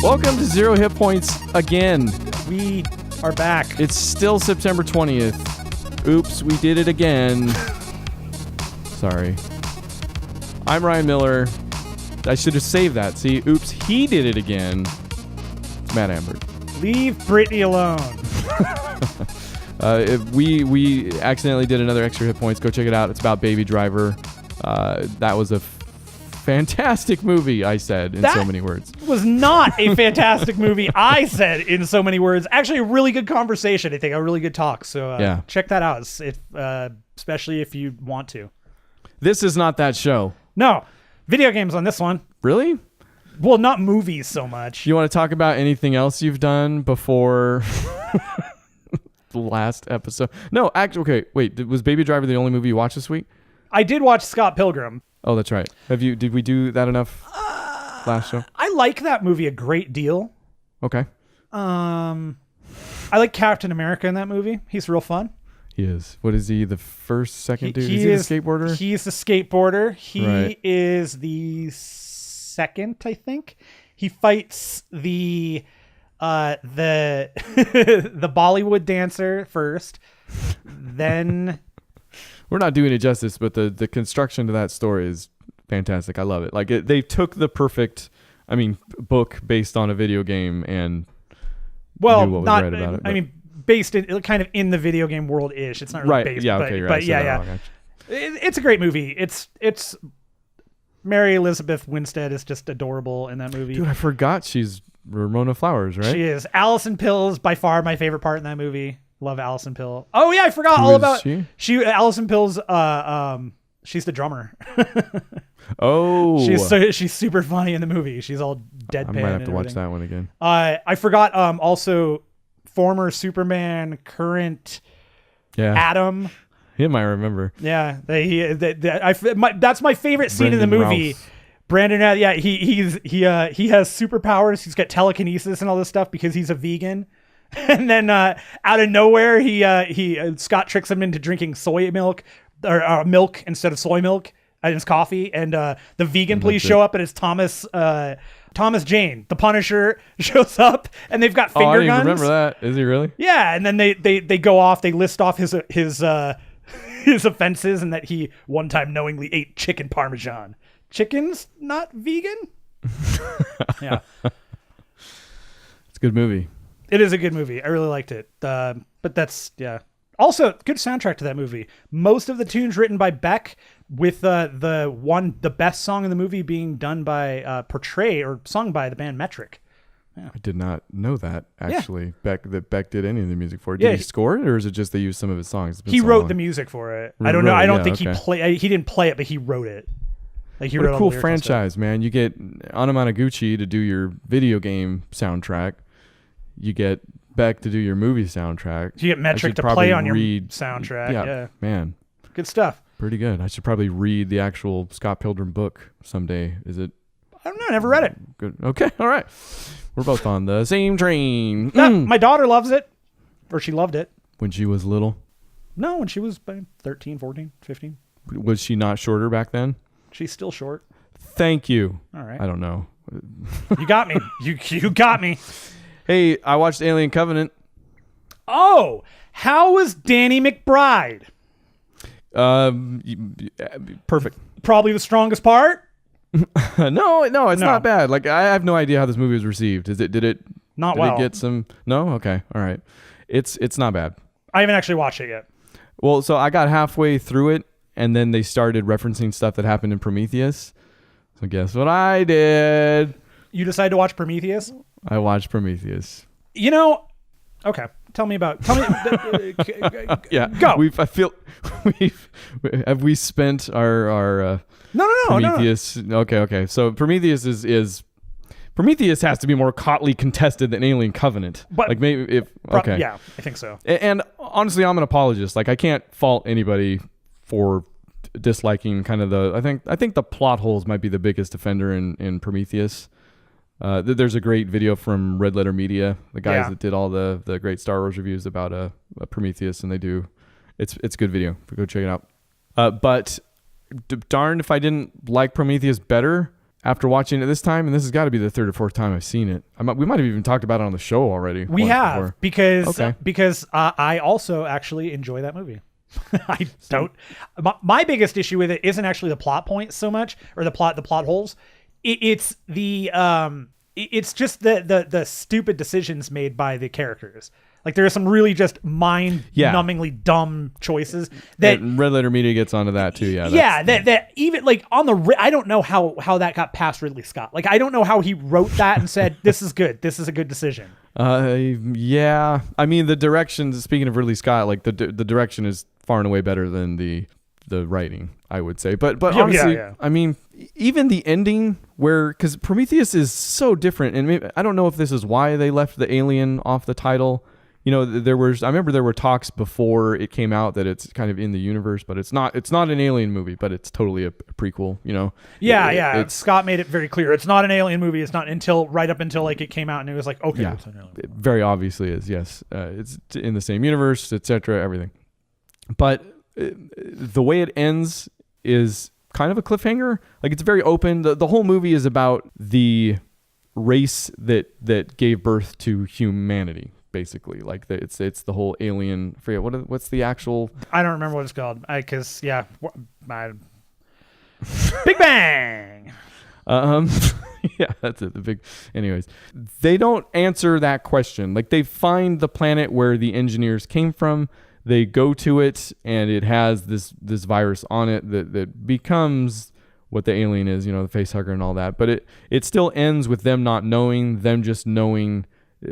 Welcome to Zero Hit Points again. We are back. It's still September 20th. Oops, we did it again. Sorry. I'm Ryan Miller. I should have saved that. See, oops, he did it again. It's Matt Amberg. Leave Britney alone. If we accidentally did another extra hit points. Go check it out. It's about Baby Driver. That was a fantastic movie, I said in so many words. Was not a fantastic movie, I said in so many words. Actually, a really good conversation, I think, a really good talk. So yeah. Check that out, especially if you want to. This is not that show. No, video games on this one. Really? Well, not movies so much. You want to talk about anything else you've done before the last episode? No, actually, okay, wait. Was Baby Driver the only movie you watched this week? I did watch Scott Pilgrim. Oh, that's right. Did we do that enough last show? I like that movie a great deal. Okay. I like Captain America in that movie. He's real fun. He is. What is he? The second dude? Is he the skateboarder? He's the skateboarder. He right. is the second, I think. He fights the the Bollywood dancer first. Then we're not doing it justice, but the construction to that story is fantastic. I love it. Like they took the perfect, book based on a video game and knew what was right about it. Based in kind of in the video game world ish. It's not really right. based, Yeah, but, okay, you're but right. yeah. It's a great movie. It's Mary Elizabeth Winstead is just adorable in that movie. Dude, I forgot she's Ramona Flowers, right? She is. Alison Pill is by far my favorite part in that movie. Love Alison Pill. Oh yeah, I forgot all about she. Alison Pill's she's the drummer. Oh, she's super funny in the movie. She's all deadpan. I might have to watch that one again. I forgot also former Superman, current Adam. Him I remember. Yeah, that's my favorite scene in the movie. Routh. Brandon, yeah, he has superpowers. He's got telekinesis and all this stuff because he's a vegan. And then out of nowhere, Scott tricks him into drinking soy milk or milk instead of soy milk in his coffee. And the vegan police show up, and it's Thomas Jane, the Punisher, shows up, and they've got finger guns. I didn't remember that. Is he really? Yeah, and then they go off. They list off his offenses, and that he one time knowingly ate chicken parmesan. Chicken's not vegan. Yeah, it's a good movie. It is a good movie. I really liked it. But that's Also, good soundtrack to that movie. Most of the tunes written by Beck, with the best song in the movie being done by Portray or sung by the band Metric. Yeah. I did not know that actually. Yeah. Beck did any of the music for it. Did he score it, or is it just they used some of his songs? He wrote the music for it. I don't know. I don't think he didn't play it, but he wrote it. Like what a cool franchise, man! You get Anamanaguchi to do your video game soundtrack. You get Beck to do your movie soundtrack. You get Metric to play on your soundtrack. Yeah, man. Good stuff. Pretty good. I should probably read the actual Scott Pilgrim book someday. Is it? I don't know. I never read it. Good. Okay. All right. We're both on the same train. Yeah, my daughter loves it. Or she loved it. When she was little? No, when she was 13, 14, 15. Was she not shorter back then? She's still short. Thank you. All right. I don't know. You got me. You got me. Hey, I watched Alien Covenant. Oh, how was Danny McBride? Perfect. Probably the strongest part? No, it's not bad. Like, I have no idea how this movie was received. Did it get some? No? Okay. All right. It's not bad. I haven't actually watched it yet. Well, so I got halfway through it, and then they started referencing stuff that happened in Prometheus. So guess what I did? You decided to watch Prometheus? I watched Prometheus. Okay. Tell me. Yeah. Go. Have we spent our No. Prometheus? No. Okay. So Prometheus Prometheus has to be more hotly contested than Alien Covenant. But like maybe yeah, I think so. And honestly, I'm an apologist. Like I can't fault anybody for disliking kind of I think the plot holes might be the biggest offender in Prometheus. There's a great video from Red Letter Media, the guys that did all the great Star Wars reviews about Prometheus, and it's a good video. Go check it out. But darned if I didn't like Prometheus better after watching it this time, and this has got to be the third or fourth time I've seen it. We might have even talked about it on the show already. We have before. because I also actually enjoy that movie. I don't. My biggest issue with it isn't actually the plot points so much, or the plot holes. It's just the stupid decisions made by the characters. Like there are some really just mind-numbingly dumb choices that Red Letter Media gets onto that too. Yeah, that even like I don't know how that got past Ridley Scott. Like I don't know how he wrote that and said this is good. This is a good decision. Yeah. I mean, the direction. Speaking of Ridley Scott, like the direction is far and away better than the writing, I would say. But honestly, I mean, even the ending because Prometheus is so different, and maybe, I don't know if this is why they left the alien off the title. I remember there were talks before it came out that it's kind of in the universe, but it's not an alien movie, but it's totally a prequel, Scott made it very clear. It's not an alien movie. It's not right up until like it came out and it was like, okay, it's an alien movie. It very obviously is. Yes. It's in the same universe, etc., everything. But the way it ends is kind of a cliffhanger. Like it's very open. The whole movie is about the race that gave birth to humanity. Basically, like it's the whole alien. I forget what's the actual. I don't remember what it's called. Big Bang. Yeah, that's it. Anyways, they don't answer that question. Like they find the planet where the engineers came from. They go to it, and it has this virus on it that becomes what the alien is. The face hugger and all that. But it still ends with them not knowing. Them just knowing.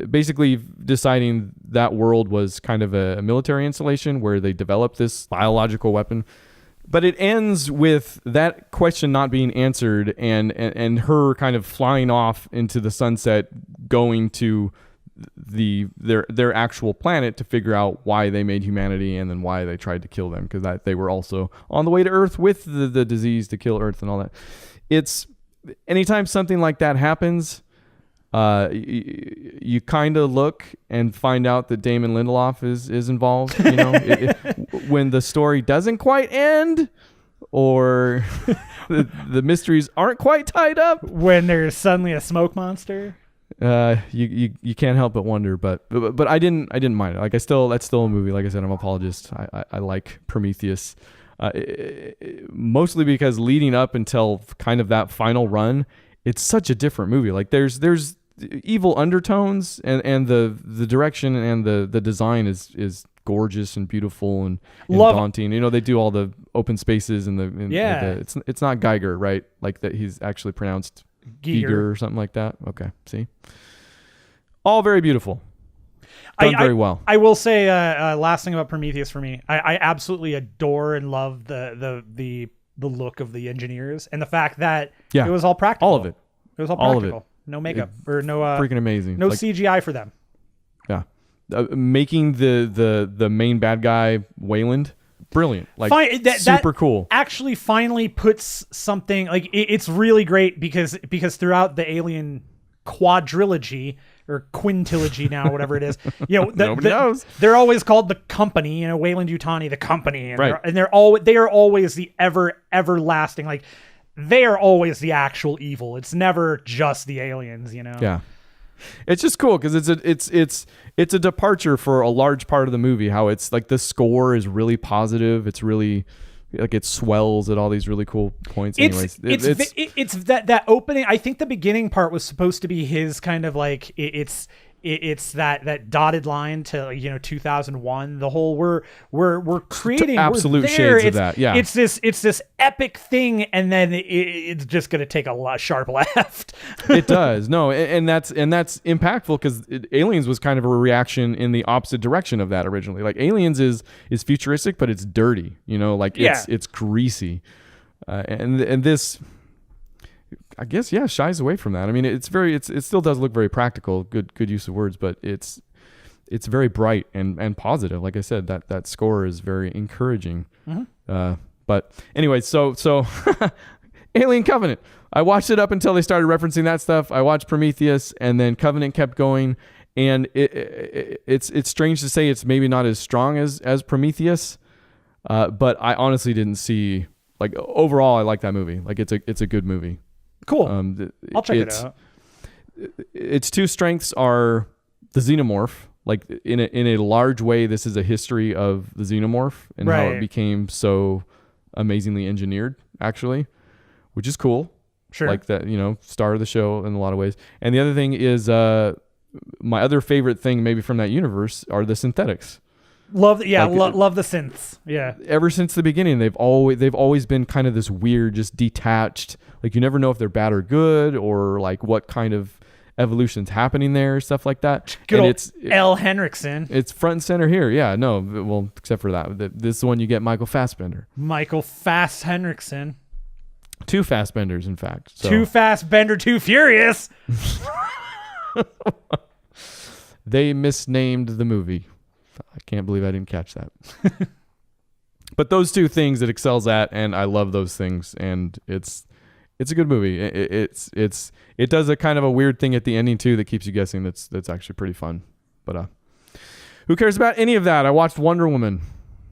Basically deciding that world was kind of a military installation where they developed this biological weapon. But it ends with that question not being answered and her kind of flying off into the sunset, going to their actual planet to figure out why they made humanity and then why they tried to kill them, because they were also on the way to Earth with the disease to kill Earth and all that. It's anytime something like that happens, you kind of look and find out that Damon Lindelof is involved. When the story doesn't quite end, or the mysteries aren't quite tied up, when there's suddenly a smoke monster. You can't help but wonder. But I didn't mind it. Like that's still a movie. Like I said, I'm an apologist. I like Prometheus, mostly because leading up until kind of that final run, it's such a different movie. Like there's evil undertones, and the direction and the design is gorgeous and beautiful and daunting. They do all the open spaces and it's not Geiger, right? Like that he's actually pronounced Giger or something like that. Okay, see, all very beautiful, done very well. I will say, last thing about Prometheus for me, I absolutely adore and love the look of the engineers and the fact that it was all practical. All of it. It was all practical. No makeup or no freaking amazing. No CGI for them. Yeah, making the main bad guy Wayland, brilliant. Like super cool. Actually, finally puts something like it's really great because throughout the Alien quadrilogy or quintilogy now, whatever it is, nobody knows. They're always called the Company. Wayland Yutani, the Company, and right. they are always the everlasting like. They are always the actual evil. It's never just the aliens, Yeah, it's just cool because it's a departure for a large part of the movie. How it's like the score is really positive. It's really like it swells at all these really cool points. Anyways, it's that opening. I think the beginning part was supposed to be his kind of like it's that dotted line to 2001. The whole we're creating absolute shades of that. Yeah, it's this epic thing, and then it's just gonna take a sharp left. It does. No, and that's impactful because Aliens was kind of a reaction in the opposite direction of that originally. Like Aliens is futuristic, but it's dirty. It's greasy, and this. I guess shies away from that. I mean, it still does look very practical, good use of words, but it's very bright and positive. Like I said, that score is very encouraging. Mm-hmm. But anyway, so Alien Covenant. I watched it up until they started referencing that stuff. I watched Prometheus, and then Covenant kept going, and it's strange to say it's maybe not as strong as Prometheus, but I honestly didn't see like overall I like that movie. Like it's a good movie. Cool. I'll check it out. Its two strengths are the xenomorph. Like in a large way, this is a history of the xenomorph and how it became so amazingly engineered, actually, which is cool. Sure. Like that, star of the show in a lot of ways. And the other thing is, my other favorite thing maybe from that universe are the synthetics. Love the synths. Yeah. Ever since the beginning, they've always been kind of this weird, just detached. Like you never know if they're bad or good, or like what kind of evolution's happening there, stuff like that. Good and old L. Henriksen. It's front and center here. Yeah, no, well, except for that. This is the one you get Michael Fassbender. Michael Fass Henriksen. Two Fassbenders, in fact. So. Too fast, Bender, too furious. They misnamed the movie. I can't believe I didn't catch that. But those two things it excels at, and I love those things, and it's a good movie. It does a kind of a weird thing at the ending too that keeps you guessing. That's actually pretty fun. But who cares about any of that? I watched Wonder Woman.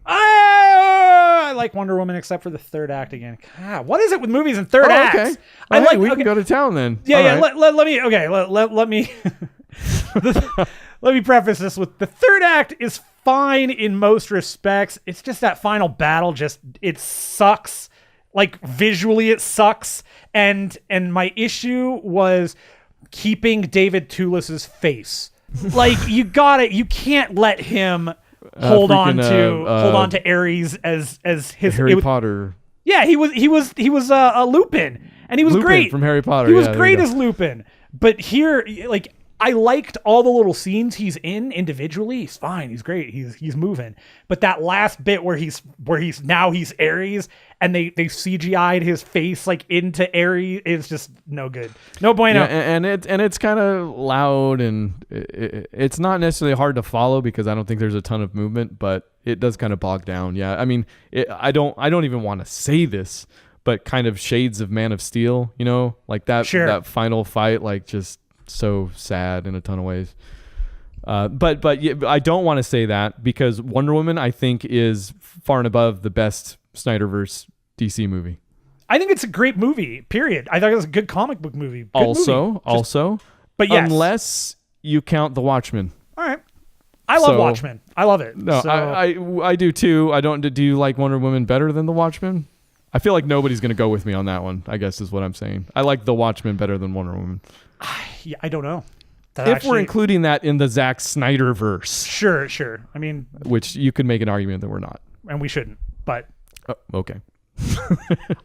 I like Wonder Woman except for the third act again. God, what is it with movies and third acts? Okay. We can go to town then. Yeah. Right. Let me let me preface this with the third act is fine in most respects. It's just that final battle. It sucks. Like visually, it sucks. And my issue was keeping David Toulis's face. Like you can't let him hold on to Ares as his Harry Potter. Yeah, he was a Lupin, and he was Lupin great from Harry Potter. He was great as Lupin, but here, like, I liked all the little scenes he's in individually. He's fine. He's great. He's moving. But that last bit where he's Ares and they CGI'd his face like into Ares is just no good. No bueno. Yeah, and it's kind of loud and it's not necessarily hard to follow because I don't think there's a ton of movement, but it does kind of bog down. Yeah, I mean, I don't even want to say this, but kind of shades of Man of Steel. Like that that final fight, like just. So sad in a ton of ways. But yeah, I don't want to say that because Wonder Woman, I think, is far and above the best Snyderverse DC movie. I think it's a great movie, period. I thought it was a good comic book movie. But yes. Unless you count The Watchmen. All right. I love Watchmen. I love it. No, I do too. Do you like Wonder Woman better than The Watchmen? I feel like nobody's going to go with me on that one, I guess is what I'm saying. I like The Watchmen better than Wonder Woman. Yeah, I don't know. We're including that in the Zack Snyderverse. Sure. I mean... Which you could make an argument that we're not. And we shouldn't, but... Oh, okay.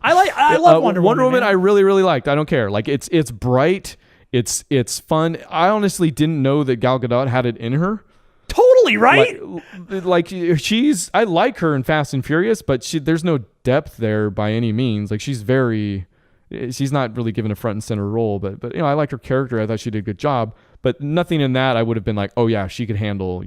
I love Wonder Woman. Wonder Woman I really, really liked. I don't care. Like, it's bright. It's fun. I honestly didn't know that Gal Gadot had it in her. Totally, right? Like I like her in Fast and Furious, but there's no depth there by any means. Like, she's not really given a front and center role, but I liked her character. I thought she did a good job, but nothing in that I would have been like, oh yeah, she could handle,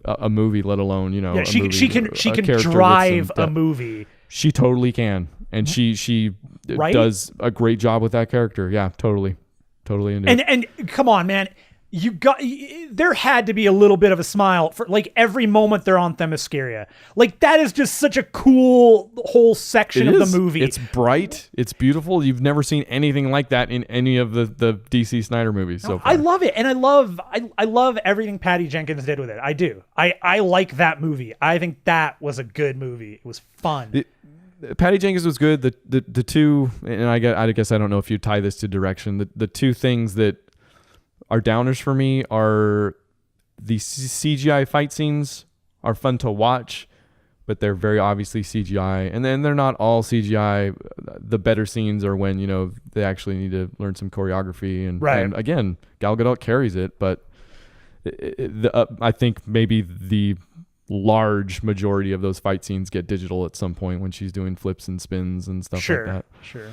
a movie, let alone, yeah, she can drive a movie. She totally can. And she does a great job with that character. Yeah, totally into it. And come on, man. There had to be a little bit of a smile for like every moment they're on Themyscira. Like that is just such a cool whole section of the movie. It's bright. It's beautiful. You've never seen anything like that in any of the DC Snyder movies so far. I love it. And I love everything Patty Jenkins did with it. I do. I like that movie. I think that was a good movie. It was fun. Patty Jenkins was good. The two, and I guess I don't know if you tie this to direction. The two things that are downers for me are the CGI fight scenes are fun to watch, but they're very obviously CGI. And then they're not all CGI. The better scenes are when, they actually need to learn some choreography. And again, Gal Gadot carries it, but I think maybe the large majority of those fight scenes get digital at some point when she's doing flips and spins and stuff like that. Sure.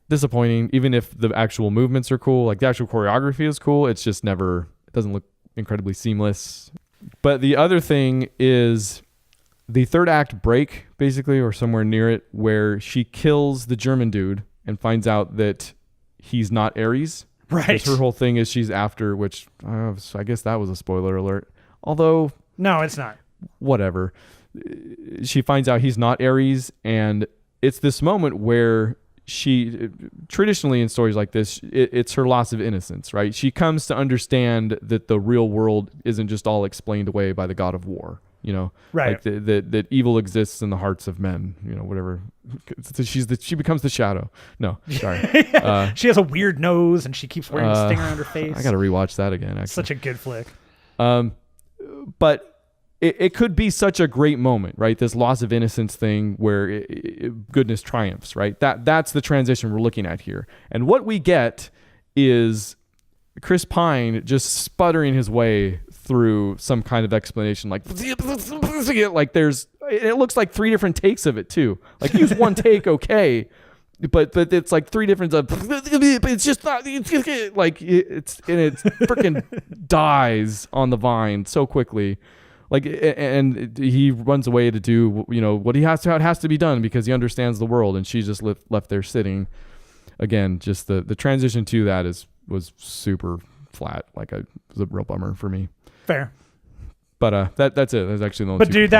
Disappointing, even if the actual movements are cool. Like the actual choreography is cool, it's just it doesn't look incredibly seamless. But the other thing is the third act break, basically, or somewhere near it, where she kills the German dude and finds out that he's not Ares. Right. Her whole thing is she's after, which I guess that was a spoiler alert. Although no, it's not. Whatever. She finds out he's not Ares, and it's this moment where she traditionally in stories like this, it's her loss of innocence, right? She comes to understand that the real world isn't just all explained away by the god of war, Right. Like that evil exists in the hearts of men, whatever. She becomes the shadow. No, sorry. She has a weird nose and she keeps wearing a stinger on her face. I got to rewatch that again. Actually, Such a good flick. But it could be such a great moment, right? This loss of innocence thing where goodness triumphs, right? That's the transition we're looking at here. And what we get is Chris Pine just sputtering his way through some kind of explanation, like it looks like 3 different takes of it too. Like use one take, okay, but it's like 3 different. It's just not like it freaking dies on the vine so quickly. Like, and he runs away to do, what he has to, how it has to be done because he understands the world, and she's just left there sitting. Again, just the transition to that was super flat. Like, it was a real bummer for me. Fair. But that's it. That's actually the only. But dude,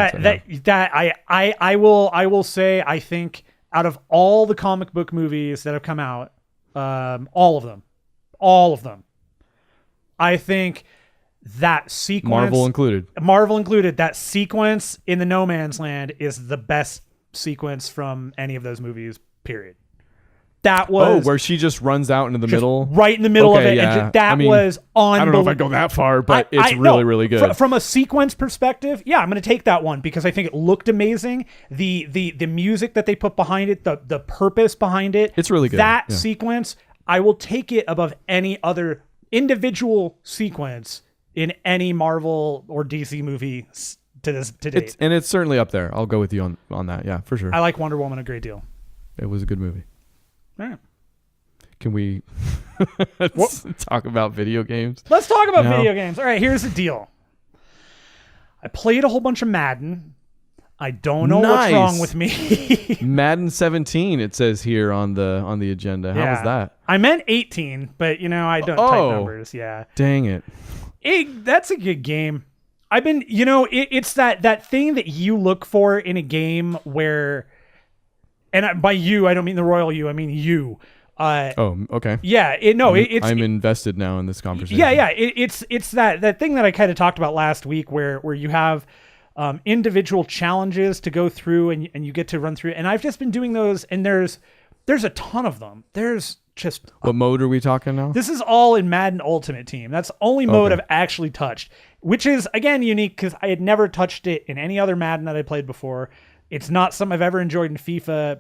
I will say, I think out of all the comic book movies that have come out, all of them, I think that sequence, Marvel included, that sequence in the No Man's Land is the best sequence from any of those movies, period. That was where she just runs out into the middle, right in the middle of it. Yeah. And was unbelievable. I don't know if I go that far, but it's really good. From a sequence perspective, yeah, I'm going to take that one because I think it looked amazing. The music that they put behind it, the purpose behind it, it's really good. That sequence, I will take it above any other individual sequence in any Marvel or DC movie to date. And it's certainly up there. I'll go with you on that. Yeah, for sure. I like Wonder Woman a great deal. It was a good movie. All right. Can we talk about video games? Let's talk about video games. All right, here's the deal. I played a whole bunch of Madden. I don't know what's wrong with me. Madden 17, it says here on the agenda. How was that? I meant 18, but I don't type numbers. Yeah. Dang it. That's a good game. I've been, it's that thing that you look for in a game where, and by you, I don't mean the royal you, I mean you. Okay. Yeah, I'm invested now in this conversation. Yeah. It's that thing that I kind of talked about last week where you have individual challenges to go through and you get to run through. And I've just been doing those, and there's a ton of them. There's just what mode are we talking now? This is all in Madden Ultimate Team. That's the only mode I've actually touched, which is again unique because I had never touched it in any other Madden that I played before. It's not something I've ever enjoyed in FIFA,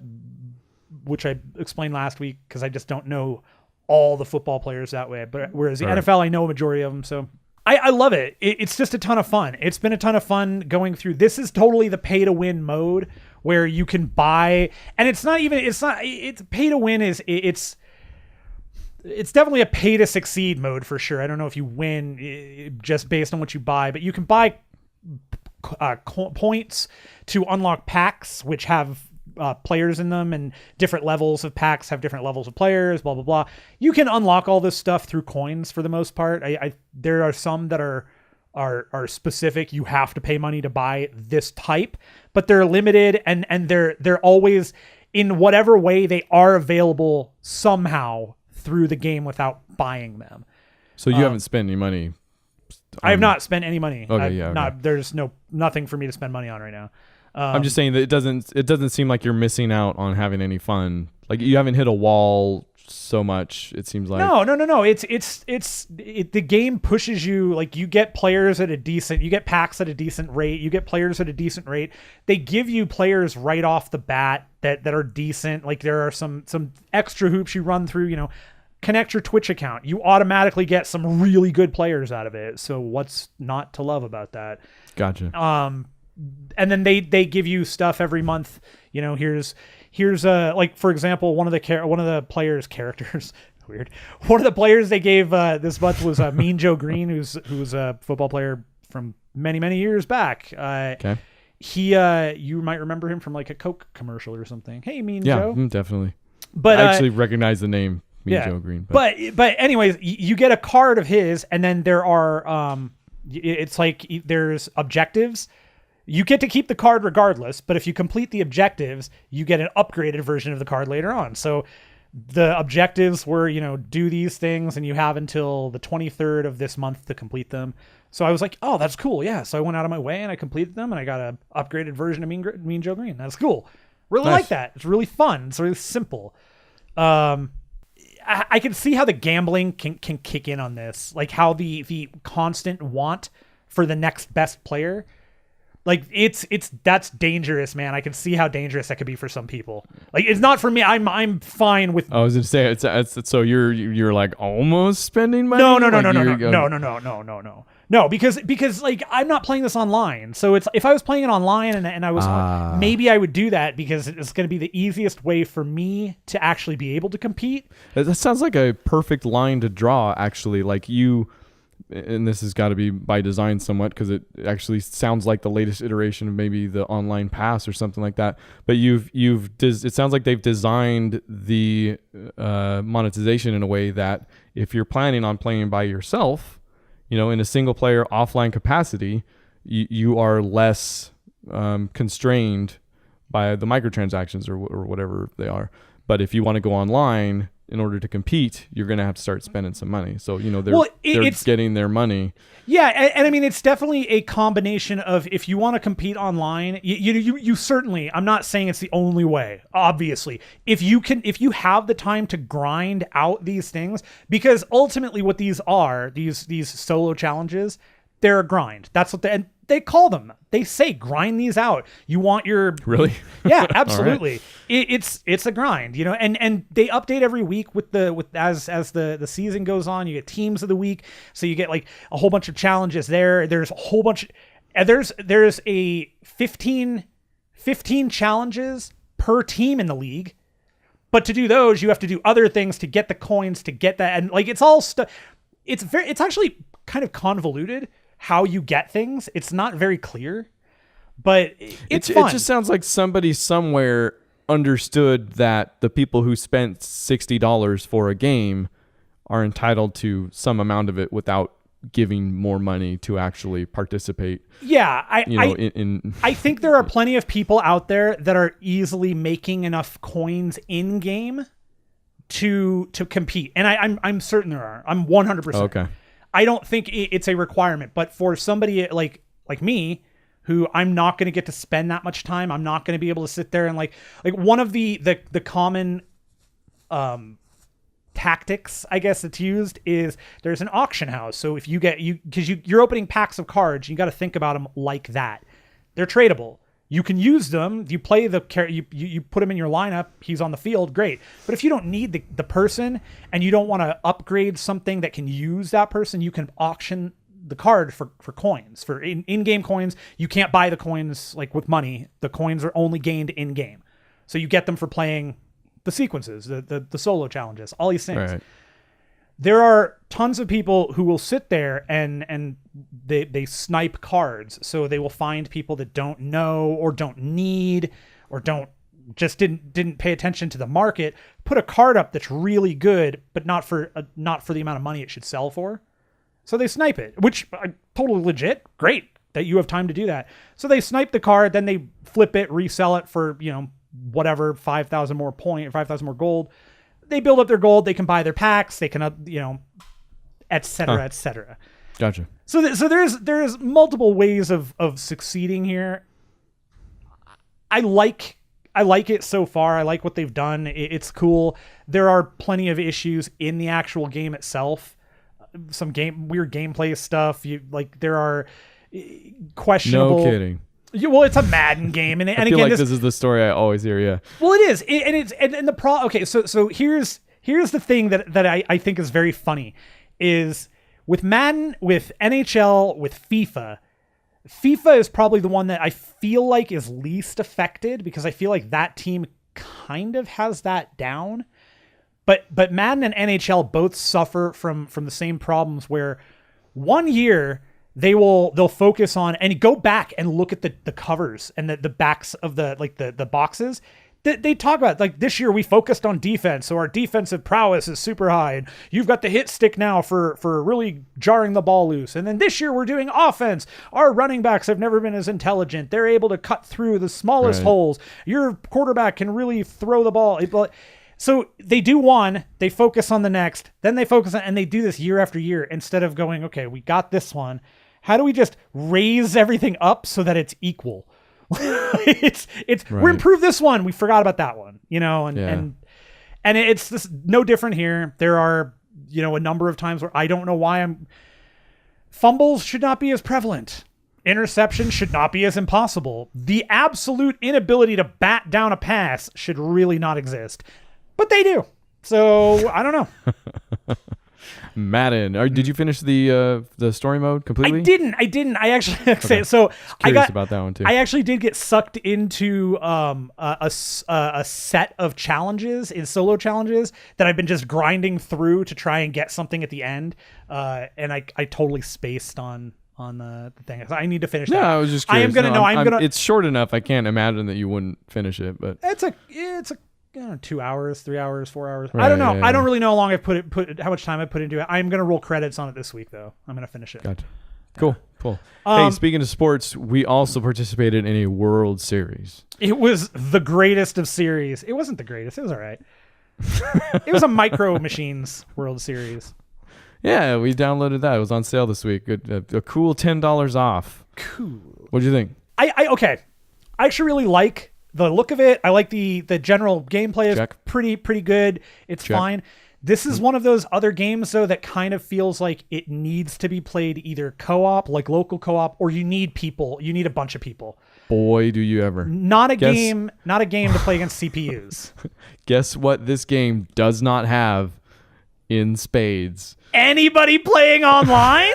which I explained last week because I just don't know all the football players that way. But whereas the NFL, I know a majority of them, so I love it. It's just a ton of fun. It's been a ton of fun going through. This is totally the pay to win mode where you can buy, and it's pay to win it's definitely a pay to succeed mode for sure. I don't know if you win just based on what you buy, but you can buy points to unlock packs, which have players in them, and different levels of packs have different levels of players, blah, blah, blah. You can unlock all this stuff through coins for the most part. There are some that are specific. You have to pay money to buy this type, but they're limited and they're always in whatever way they are available somehow through the game without buying them. So you haven't spent any money? I have not spent any money. Okay, there's nothing for me to spend money on right now. I'm just saying that it doesn't seem like you're missing out on having any fun. Like you haven't hit a wall so much. It seems like no. The game pushes you. Like you get players at you get packs at a decent rate. You get players at a decent rate. They give you players right off the bat that are decent. Like there are some extra hoops you run through. Connect your Twitch account. You automatically get some really good players out of it. So what's not to love about that? Gotcha. And then they give you stuff every month. Here's like for example, one of the players' characters. Weird. One of the players they gave this month was Mean Joe Green, who's a football player from many years back. Okay. He you might remember him from like a Coke commercial or something. Hey, Mean Joe. Yeah, definitely. But I actually recognize the name. Joe Green, but anyways, you get a card of his, and then there are it's like there's objectives. You get to keep the card regardless, but if you complete the objectives, you get an upgraded version of the card later on. So the objectives were, do these things, and you have until the 23rd of this month to complete them. So I was like, oh, that's cool. Yeah. So I went out of my way and I completed them, and I got an upgraded version of Mean Joe Green. That's cool. Really like that. It's really fun. It's really simple. I can see how the gambling can kick in on this, like how the constant want for the next best player. Like that's dangerous, man. I can see how dangerous that could be for some people. Like, it's not for me. I'm fine with. I was gonna say it's so you're like almost spending money. No, because like I'm not playing this online. So it's, if I was playing it online and I was maybe I would do that, because it's going to be the easiest way for me to actually be able to compete. That sounds like a perfect line to draw, actually. Like and this has got to be by design somewhat, because it actually sounds like the latest iteration of maybe the online pass or something like that. But it sounds like they've designed the monetization in a way that if you're planning on playing by yourself, in a single player offline capacity, you are less constrained by the microtransactions or whatever they are. But if you want to go online in order to compete, you're going to have to start spending some money. So, they're getting their money. Yeah. And I mean, it's definitely a combination of, if you want to compete online, you certainly, I'm not saying it's the only way, obviously. If you have the time to grind out these things, because ultimately what these are, these solo challenges, they're a grind. That's what they call them. They say grind these out. You want your really? Yeah, absolutely. Right. It's a grind, and they update every week as the season goes on. You get teams of the week, so you get like a whole bunch of challenges there. There's a whole bunch. There's a 15 challenges per team in the league. But to do those, you have to do other things to get the coins, to get that, and like it's all stuff. It's actually kind of convoluted how you get things. It's not very clear, but it's fun. It just sounds like somebody somewhere understood that the people who spent $60 for a game are entitled to some amount of it without giving more money to actually participate. Yeah, I think there are plenty of people out there that are easily making enough coins in game to compete, and I'm certain there are. I'm 100%. Okay. I don't think it's a requirement, but for somebody like me, who I'm not going to get to spend that much time, I'm not going to be able to sit there and like one of the common tactics, I guess, that's used is there's an auction house. So if you're opening packs of cards, you got to think about them like that. They're tradable. You can use them. You play you put him in your lineup. He's on the field. Great. But if you don't need the person and you don't want to upgrade something that can use that person, you can auction the card for coins, for in-game coins. You can't buy the coins like with money. The coins are only gained in game. So you get them for playing the sequences, the solo challenges, all these things. Right. There are tons of people who will sit there and they snipe cards. So they will find people that don't know or don't need or didn't pay attention to the market, put a card up that's really good, but not for the amount of money it should sell for. So they snipe it, which totally legit. Great that you have time to do that. So they snipe the card, then they flip it, resell it for, whatever, 5,000 more 5,000 more gold. They build up their gold. They can buy their packs. They can, et cetera, et cetera. Gotcha. So there's multiple ways of succeeding here. I like it so far. I like what they've done. It's cool. There are plenty of issues in the actual game itself. Some weird gameplay stuff. There are questionable. No kidding. Well, it's a Madden game, and I feel again, like this is the story I always hear. Yeah. Well, it is, and the pro. Okay, so here's the thing that I think is very funny is with Madden, with NHL, with FIFA. FIFA is probably the one that I feel like is least affected because I feel like that team kind of has that down. But Madden and NHL both suffer from the same problems where one year they'll focus on and go back and look at the covers and the backs of the boxes. they talk about, like, this year we focused on defense, so our defensive prowess is super high, and you've got the hit stick now for really jarring the ball loose. And then this year we're doing offense. Our running backs have never been as intelligent. They're able to cut through the smallest holes. Your quarterback can really throw the ball. So they do one, they focus on the next, then they focus on, and they do this year after year instead of going, okay, we got this one. How do we just raise everything up so that it's equal? it's we improved this one, we forgot about that one, and it's this, no different here. There are, a number of times where I don't know why fumbles should not be as prevalent. Interception should not be as impossible. The absolute inability to bat down a pass should really not exist. But they do. So I don't know. Madden. Did you finish the story mode completely? I didn't. I actually say so. Curious about that one too. I actually did get sucked into a set of challenges, in solo challenges, that I've been just grinding through to try and get something at the end. And I totally spaced on the thing. I need to finish that. I was just curious. I am gonna I'm gonna. It's short enough. I can't imagine that you wouldn't finish it, but it's a 2 hours, 3 hours, 4 hours. Right, I don't know. I don't really know how long I put how much time I put into it. I'm gonna roll credits on it this week, though. I'm gonna finish it. Gotcha. Cool. Hey, speaking of sports, we also participated in a World Series. It was the greatest of series. It wasn't the greatest. It was all right. It was a Micro Machines World Series. Yeah, we downloaded that. It was on sale this week. A cool $10 off. Cool. What'd you think? Okay. I actually really like the look of it. I like the general gameplay is pretty good. It's fine. This is one of those other games, though, that kind of feels like it needs to be played either co-op, like local co-op, or you need people. You need a bunch of people. Boy, do you ever. Not a game to play against CPUs. Guess what this game does not have in spades? Anybody playing online?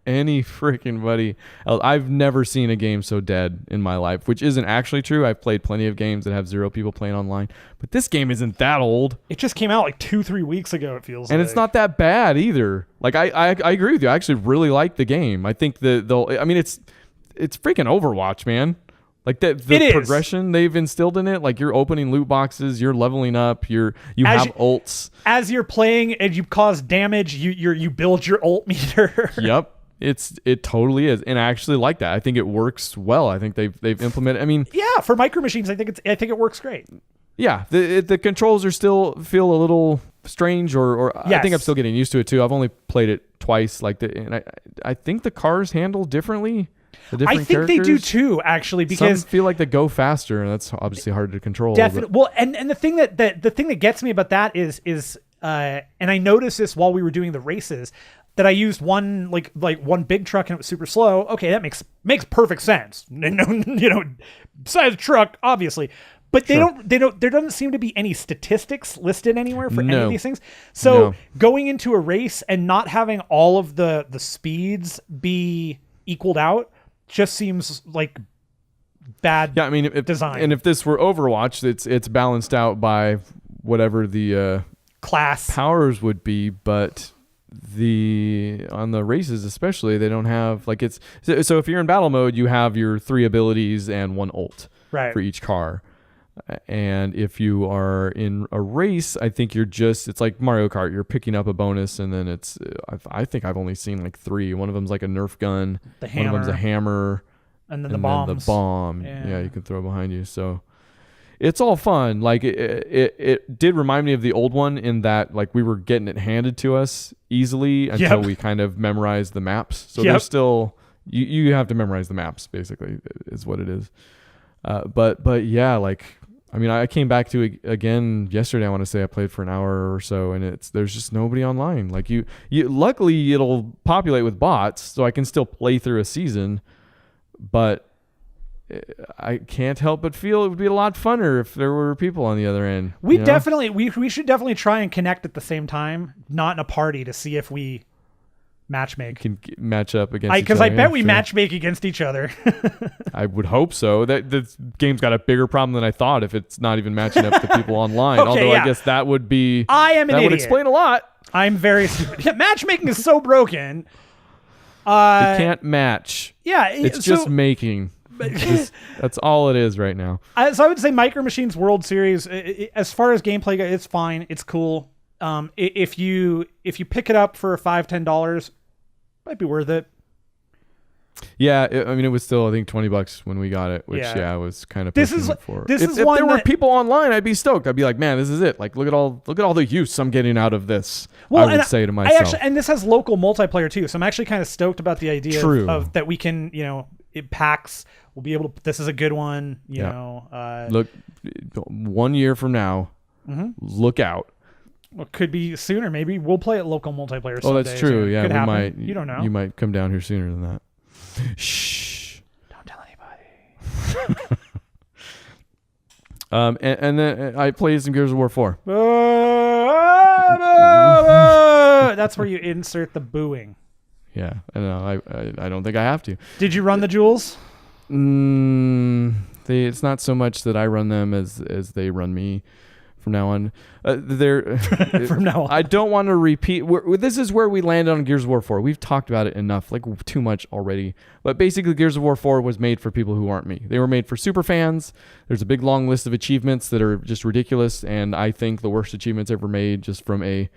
Any freaking buddy. I've never seen a game so dead in my life, which isn't actually true. I've played plenty of games that have 0 people playing online, but this game isn't that old. It just came out like 2-3 weeks ago, it feels and like. It's not that bad either. Like I agree with you. I actually really like the game. I think it's freaking Overwatch, man. Like the progression they've instilled in it, like you're opening loot boxes, you're leveling up, you have ults. As you're playing and you cause damage, you build your ult meter. Yep. It totally is. And I actually like that. I think it works well. I think they've implemented, yeah, for Micro Machines, I think it works great. Yeah. The controls feel a little strange or yes. I think I'm still getting used to it too. I've only played it twice and I think the cars handle differently. I think they do too, actually, because some feel like they go faster, and that's obviously hard to control. Definitely. Well, and the thing that gets me about that is and I noticed this while we were doing the races, that I used one one big truck and it was super slow. Okay, that makes perfect sense. Size truck, obviously. But there doesn't seem to be any statistics listed anywhere for any of these things. So going into a race and not having all of the speeds be equaled out just seems like bad design. And if this were Overwatch, it's balanced out by whatever the class powers would be, but on the races especially, they don't have so if you're in battle mode, you have your 3 abilities and 1 ult for each car. And if you are in a race, I think it's like Mario Kart. You're picking up a bonus, and then I think I've only seen 3. One of them's like a Nerf gun. One of them's a hammer. And then the bombs. Then the bomb. Yeah, you can throw behind you. So it's all fun. Like it did remind me of the old one in that we were getting it handed to us easily until we kind of memorized the maps. So there's still you have to memorize the maps, basically, is what it is. But yeah, I came back to it again yesterday. I want to say I played for an hour or so, and there's just nobody online. You luckily it'll populate with bots, so I can still play through a season. But I can't help but feel it would be a lot funner if there were people on the other end. We should definitely try and connect at the same time, not in a party, to see if we matchmake. Can match up against each other. Because I bet we matchmake against each other. I would hope so. This game's got a bigger problem than I thought if it's not even matching up to people online. Although I guess that would be... I am an idiot. That would explain a lot. I'm very stupid. Yeah, matchmaking is so broken. You can't match. Yeah. It's just making. That's all it is right now. So I would say Micro Machines World Series, as far as gameplay goes, it's fine. It's cool. If you pick it up for $5-10, might be worth it. Yeah, I mean, it was still, I think, $20 when we got it, which I was kind of pushing for. If there were people online, I'd be stoked. I'd be like, man, this is it. Like, look at all the use I'm getting out of this. Well, I would say to myself. And this has local multiplayer too, so I'm actually kind of stoked about the idea of that we can, it packs. We'll be able to. This is a good one. You know. Look, 1 year from now, look out. Well, could be sooner. Maybe we'll play it local multiplayer. Oh, that's true. Yeah, could we happen. might. You don't know. You might come down here sooner than that. Shh. Don't tell anybody. And then I played some Gears of War 4. That's where you insert the booing. Yeah, I know. I don't think I have to. Did you run the jewels? It's not so much that I run them as they run me. From now on, from now on, I don't want to repeat. This is where we landed on Gears of War 4. We've talked about it enough, like too much already. But basically, Gears of War 4 was made for people who aren't me. They were made for super fans. There's a big long list of achievements that are just ridiculous, and I think the worst achievements ever made, just from a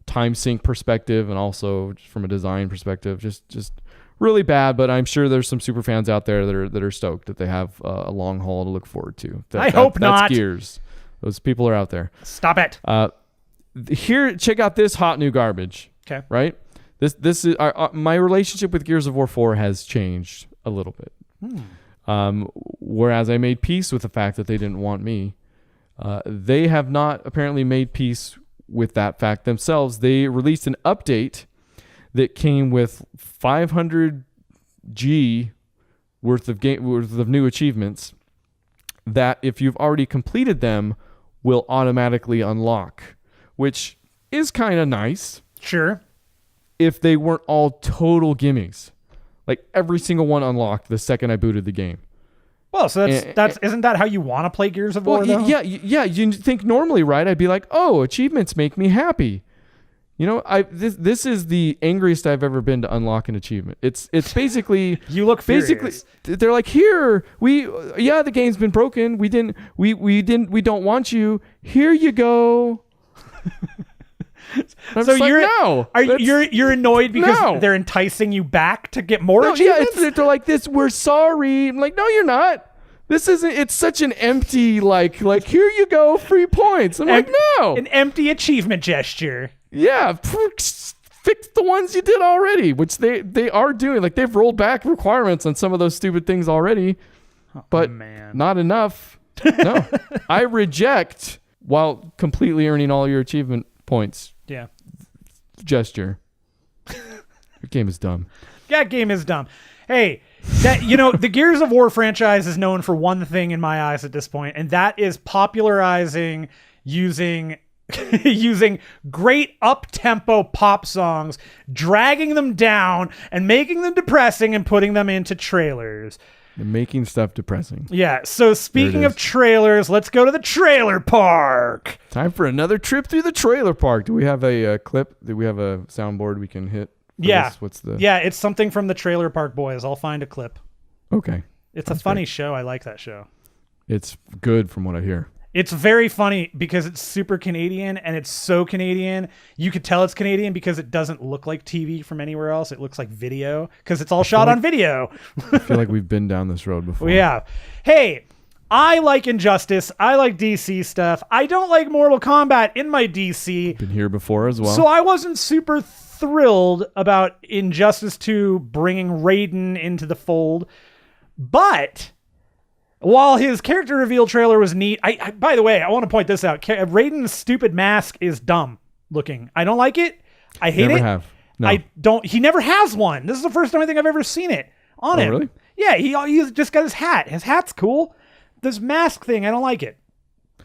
time sink perspective and also just from a design perspective, just really bad. But I'm sure there's some super fans out there that are stoked that they have a long haul to look forward to. I hope not. That's Gears. Those people are out there. Stop it. Here, check out this hot new garbage. Okay. Right? This is my relationship with Gears of War 4 has changed a little bit. Whereas I made peace with the fact that they didn't want me, they have not apparently made peace with that fact themselves. They released an update that came with 500 G worth of new achievements that, if you've already completed them, will automatically unlock, which is kind of nice. Sure. If they weren't all total gimmies, like every single one unlocked the second I booted the game. Well, so that's isn't that how you want to play Gears of War? Though? Yeah. You think normally, right? I'd be like, oh, achievements make me happy. This is the angriest I've ever been to unlock an achievement. It's basically you look furious. Basically they're like, here the game's been broken. We don't want you. Here you go. So you're annoyed because they're enticing you back to get more achievements? Yeah, they're like this. We're sorry. I'm like, no, you're not. This isn't. It's such an empty like here you go, free points. I'm like, no, an empty achievement gesture. Yeah, fix the ones you did already, which they are doing. Like, they've rolled back requirements on some of those stupid things already, but not enough. No, I reject while completely earning all your achievement points. Yeah, gesture. Your game is dumb. That game is dumb. Hey, the Gears of War franchise is known for one thing in my eyes at this point, and that is popularizing using great up-tempo pop songs, dragging them down and making them depressing and putting them into trailers. They're making stuff depressing. Yeah, so speaking of trailers, let's go to the trailer park. Time for another trip through the trailer park. Do we have a clip? Do we have a soundboard we can hit? Yeah. What's the? Yeah, it's something from the Trailer Park Boys. I'll find a clip. Okay. It's a funny show. I like that show. It's good from what I hear. It's very funny because it's super Canadian, and it's so Canadian. You could tell it's Canadian because it doesn't look like TV from anywhere else. It looks like video because it's all shot on video. I feel like we've been down this road before. Yeah. Hey, I like Injustice. I like DC stuff. I don't like Mortal Kombat in my DC. Been here before as well. So I wasn't super thrilled about Injustice 2 bringing Raiden into the fold. But while his character reveal trailer was neat, I by the way, I want to point this out. Raiden's stupid mask is dumb looking. I don't like it. I hate it. Never have. No. I don't. He never has one. This is the first time I think I've ever seen it on him. Really? Yeah, he's just got his hat. His hat's cool. This mask thing, I don't like it.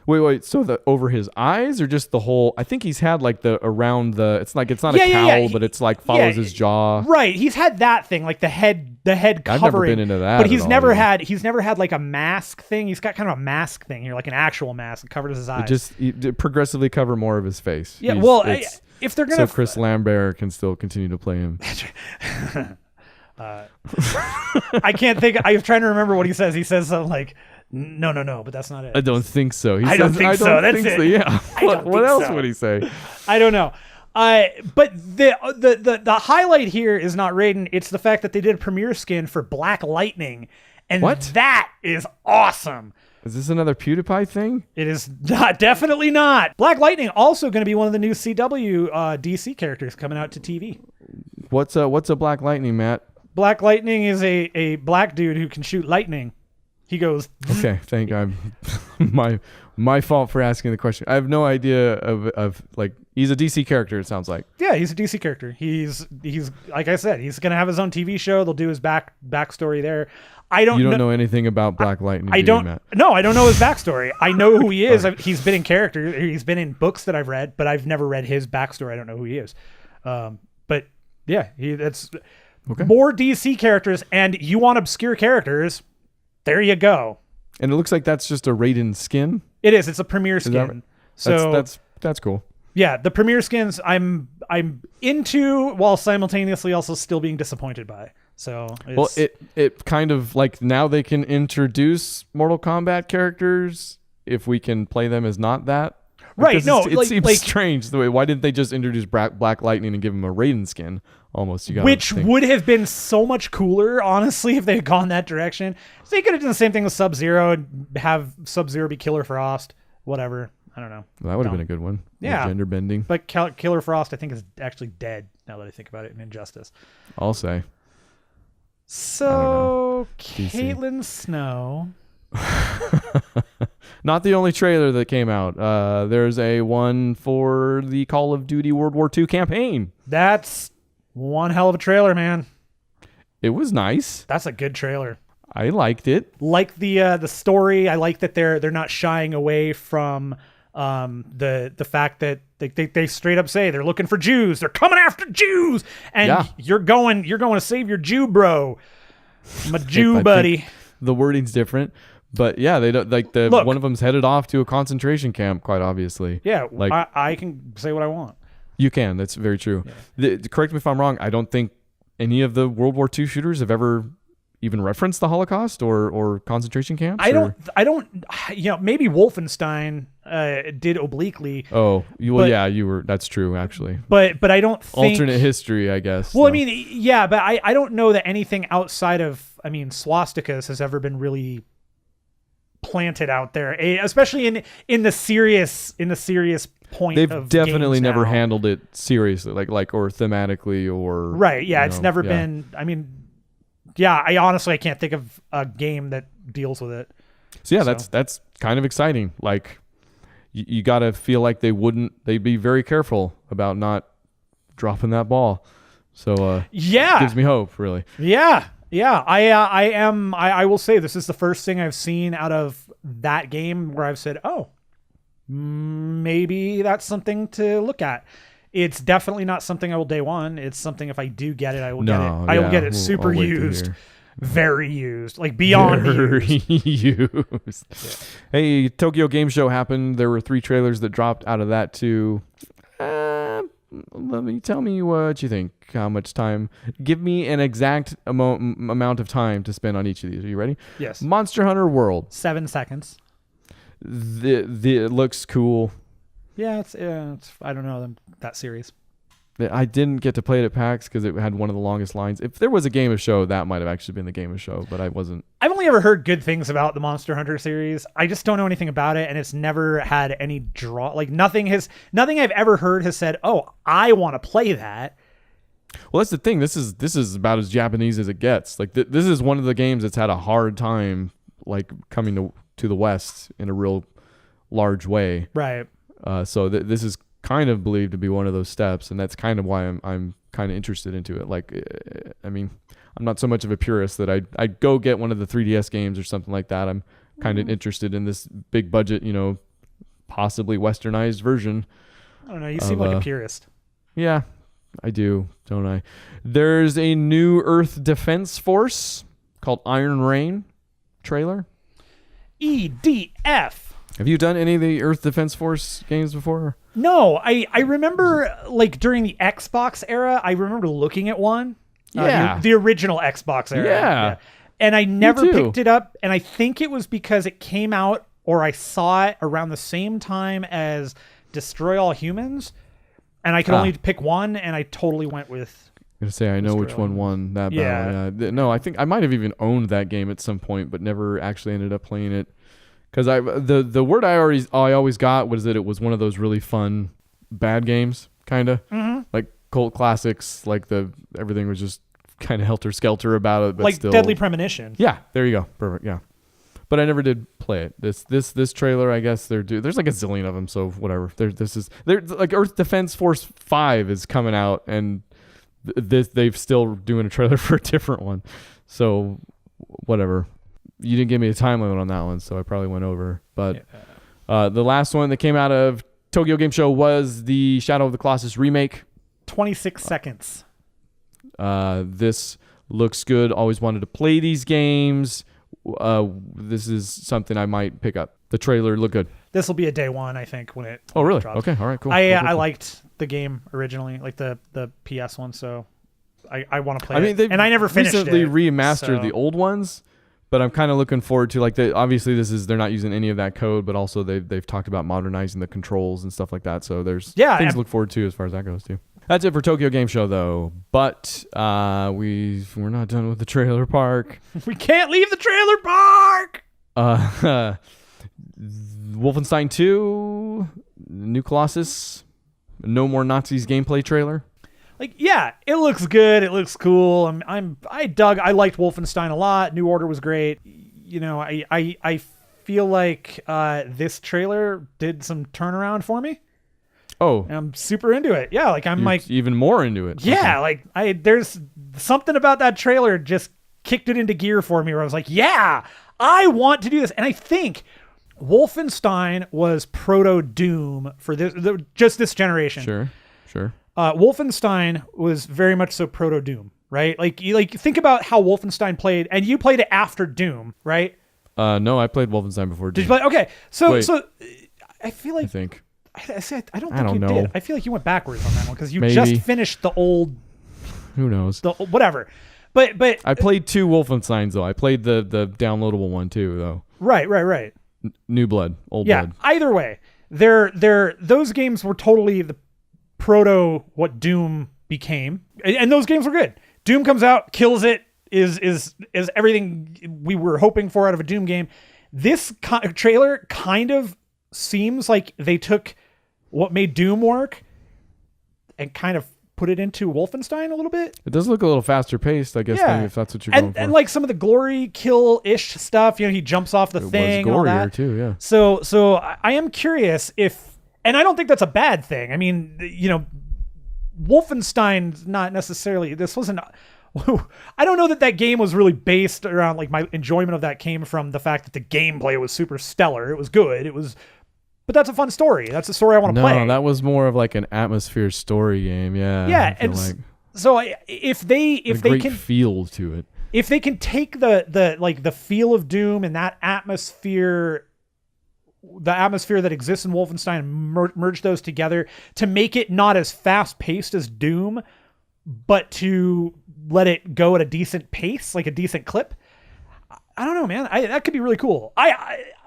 Wait. So the over his eyes or just the whole? I think he's had like the around the. It's not a cowl, but it's like follows his jaw. Right. He's had that thing, like the head covering. I've never been into that. But he's never had like a mask thing. He's got kind of a mask thing here, like an actual mask that covers his eyes. It progressively cover more of his face. Yeah. If they're gonna, so Chris Lambert can still continue to play him. I can't think. I was trying to remember what he says. He says something like, no, but that's not it. I don't think so. I don't think so. That's it. Yeah. What else so. would he say? I don't know. But the highlight here is not Raiden. It's the fact that they did a premiere skin for Black Lightning. And that is awesome. Is this another PewDiePie thing? It is not, definitely not. Black Lightning also going to be one of the new CW DC characters coming out to TV. What's a Black Lightning, Matt? Black Lightning is a black dude who can shoot lightning. He goes. Okay, thank God. My fault for asking the question. I have no idea of like, he's a DC character. It sounds like. Yeah, he's a DC character. He's like I said, he's gonna have his own TV show. They'll do his backstory there. You don't know anything about Black Lightning. I don't. Matt? No, I don't know his backstory. I know who he is. He's been in character. He's been in books that I've read, but I've never read his backstory. I don't know who he is. But yeah, that's okay. More DC characters, and you want obscure characters. There you go. And it looks like that's just a Raiden skin. It is. It's a premiere skin. That's cool. Yeah, the premiere skins I'm into, while simultaneously also still being disappointed by. So it kind of like, now they can introduce Mortal Kombat characters if we can play them as not that. Right. Because no, it seems strange the way. Why didn't they just introduce Black Lightning and give him a Raiden skin? Almost, which would have been so much cooler, honestly, if they had gone that direction. So they could have done the same thing with Sub-Zero and have Sub-Zero be Killer Frost, whatever. I don't know. Well, that would have been a good one. Yeah, gender bending. But Killer Frost, I think, is actually dead now that I think about it in Injustice. I'll say. So, Caitlin Snow. Not the only trailer that came out. There's a one for the Call of Duty World War II campaign. That's one hell of a trailer, man. It was nice. That's a good trailer. I liked it. Like the story. I like that they're not shying away from the fact that they straight up say they're looking for Jews. They're coming after Jews, and you're going to save your Jew bro. I'm a Jew buddy. The wording's different. But yeah, they don't like one of them's headed off to a concentration camp, quite obviously. Yeah, like I can say what I want. You can. That's very true. Yeah. Correct me if I'm wrong. I don't think any of the World War II shooters have ever even referenced the Holocaust or concentration camps. I don't. You know, maybe Wolfenstein did obliquely. Oh, you were. That's true, actually. But I don't think alternate history, I guess. Well, I mean, yeah, but I don't know that anything outside of swastikas has ever been really planted out there, especially in the serious point. They've definitely never handled it seriously, like or thematically or right. Yeah, it's never been. I mean, yeah, I honestly can't think of a game that deals with it. So yeah, that's kind of exciting. Like you got to feel like they'd be very careful about not dropping that ball. So it gives me hope, really. Yeah. Yeah, I will say this is the first thing I've seen out of that game where I've said, oh, maybe that's something to look at. It's definitely not something I will day one. It's something, if I do get it, I will get it. I will get it super used, very used, like beyond used. Yeah. Hey, Tokyo Game Show happened. There were 3 trailers that dropped out of that too. Tell me what you think. How much time? Give me an exact amount of time to spend on each of these. Are you ready? Yes. Monster Hunter World. 7 seconds. It looks cool. Yeah, it's I don't know that series. I didn't get to play it at PAX because it had one of the longest lines. If there was a game of show, that might have actually been the game of show, but I wasn't. I've only ever heard good things about the Monster Hunter series. I just don't know anything about it, and it's never had any draw. Like nothing I've ever heard has said, "Oh, I want to play that." Well, that's the thing. This is about as Japanese as it gets. Like this is one of the games that's had a hard time, like coming to the West in a real large way. Right. So this is kind of believed to be one of those steps, and that's kind of why I'm kind of interested into it. Like, I mean, I'm not so much of a purist that I'd go get one of the 3DS games or something like that. I'm kind of interested in this big budget, possibly westernized version. I don't know. You seem like a purist. Yeah, I do, don't I? There's a new Earth Defense Force called Iron Rain trailer. EDF. Have you done any of the Earth Defense Force games before? No, I remember like during the Xbox era, I remember looking at one. Yeah. The original Xbox era. Yeah. And I never too. picked it up, and I think it was because it came out, or I saw it around the same time as Destroy All Humans, and I could only pick one, and I totally went with... I'm going to say, I know which one won that battle. Yeah. No, I think I might have even owned that game at some point, but never actually ended up playing it. Because the word I always got was that it was one of those really fun bad games, kind of. Mm-hmm. Like cult classics, like everything was just kind of helter-skelter about it, but like still... Deadly Premonition. Yeah, there you go. Perfect, yeah. But I never did play it. This trailer, I guess there's like a zillion of them, so whatever. They're like Earth Defense Force 5 is coming out, and they've still doing a trailer for a different one. So whatever. You didn't give me a time limit on that one, so I probably went over. But the last one that came out of Tokyo Game Show was the Shadow of the Colossus remake. 26 seconds. This looks good. Always wanted to play these games. This is something I might pick up. The trailer looked good. This will be a day one, I think, when it Oh, really? drops. Okay, all right, cool. I liked the game originally, like the PS one, so I want to play it. And I never finished it. Recently remastered the old ones, but I'm kind of looking forward to obviously they're not using any of that code, but also they've talked about modernizing the controls and stuff like that. So there's things to look forward to as far as that goes too. That's it for Tokyo Game Show though. But we're not done with the trailer park. We can't leave the trailer park. Wolfenstein II, new Colossus, No More Nazis gameplay trailer. Like, yeah, it looks good. It looks cool. I liked Wolfenstein a lot. New Order was great. You know, I feel like this trailer did some turnaround for me. Oh, I'm super into it. Yeah, like I'm like even more into it. Yeah, okay. like there's something about that trailer just kicked it into gear for me where I was like, yeah, I want to do this. And I think Wolfenstein was proto Doom for just this generation. Sure. Wolfenstein was very much so proto Doom, right? Like think about how Wolfenstein played, and you played it after Doom, right? No, I played Wolfenstein before Doom. Did you play? Okay, so I feel like I don't think you did. I feel like you went backwards on that one because you just finished the old. Who knows? Whatever. But I played 2 Wolfensteins though. I played the downloadable one too though. Right. New Blood, Old Blood. Yeah. Either way, those games were totally the proto what Doom became, and those games were good. Doom comes out, kills it, is everything we were hoping for out of a Doom game. This trailer kind of seems like they took what made Doom work and kind of put it into Wolfenstein a little bit. It does look a little faster paced, I guess, maybe if that's what you're going for. And like some of the glory kill-ish stuff, you know, he jumps off the thing. It was gorier all that. too, yeah. So I am curious if, and I don't think that's a bad thing. I mean, you know, Wolfenstein's not necessarily, this wasn't, I don't know that game was really based around, like, my enjoyment of that came from the fact that the gameplay was super stellar. It was good. But that's a fun story. That's a story I want to play. No, that was more of like an atmosphere story game. Yeah. Yeah, and so if they can feel to it, if they can take the feel of Doom and that atmosphere, the atmosphere that exists in Wolfenstein, and merge those together to make it not as fast paced as Doom, but to let it go at a decent pace, like a decent clip. I don't know, man. That could be really cool.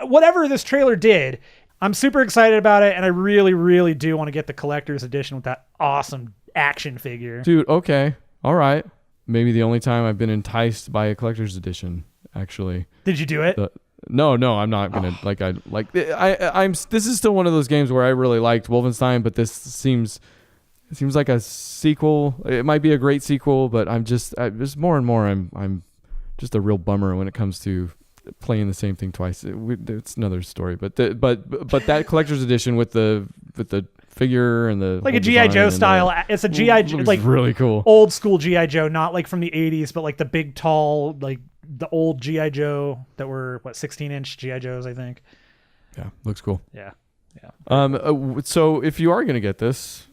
Whatever this trailer did, I'm super excited about it, and I really, really do want to get the collector's edition with that awesome action figure. Dude, okay. All right. Maybe the only time I've been enticed by a collector's edition, actually. Did you do it? No, I'm not going to. I'm this is still one of those games where I really liked Wolfenstein, but this seems like a sequel. It might be a great sequel, but I'm just more and more I'm just a real bummer when it comes to playing the same thing twice. It's another story, but that collector's edition with the figure and the like a G.I. Joe style. It's a G.I. Joe, like really cool, old school G.I. Joe, not like from the 80s, but like the big tall, like the old G.I. Joe that were 16-inch G.I. Joes, I think. Yeah, looks cool. Yeah. So if you are gonna get this,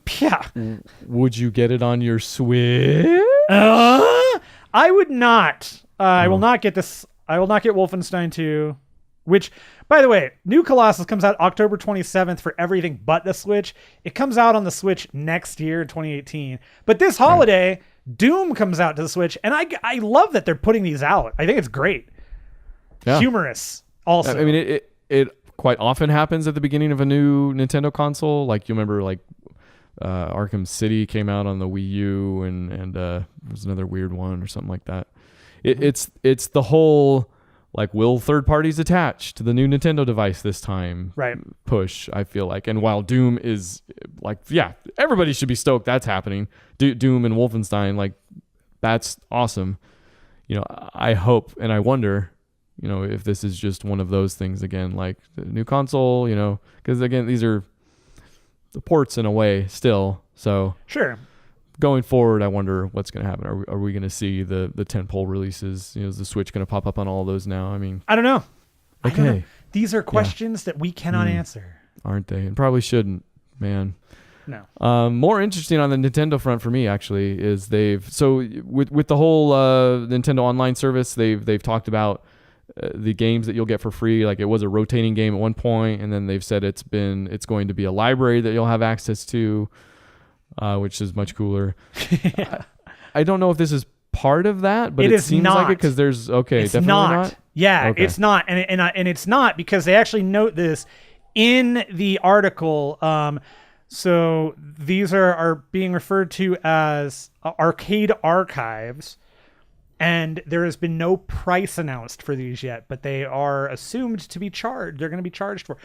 would you get it on your Switch? I would not. I will not get this. I will not get Wolfenstein 2, which, by the way, new Colossus comes out October 27th for everything but the Switch. It comes out on the Switch next year in 2018. But this holiday, Doom comes out to the Switch, and I love that they're putting these out. I think it's great. Yeah. Humorous also. I mean, it quite often happens at the beginning of a new Nintendo console. Like you remember, like Arkham City came out on the Wii U, and there was another weird one or something like that. It's the whole like, will third parties attach to the new Nintendo device this time? Right. Push, I feel like. And while Doom is like, yeah, everybody should be stoked that's happening. Doom and Wolfenstein, like, that's awesome. You know, I hope and I wonder, you know, if this is just one of those things again, like the new console, you know, because again, these are the ports in a way still. So sure. Going forward, I wonder what's going to happen. Are we going to see the tentpole releases? You know, is the Switch going to pop up on all of those now? I mean, I don't know. Okay. I don't know. These are questions that we cannot answer. Aren't they? And probably shouldn't, man. No. More interesting on the Nintendo front for me actually is with the whole Nintendo Online service, they've talked about the games that you'll get for free. Like it was a rotating game at one point, and then they've said it's going to be a library that you'll have access to. Which is much cooler. Yeah. I don't know if this is part of that, but it seems not. like it because there's it's definitely not. Yeah, okay. It's not, and it's not because they actually note this in the article. So these are being referred to as arcade archives, and there has been no price announced for these yet, but they are assumed to be charged. They're going to be charged for.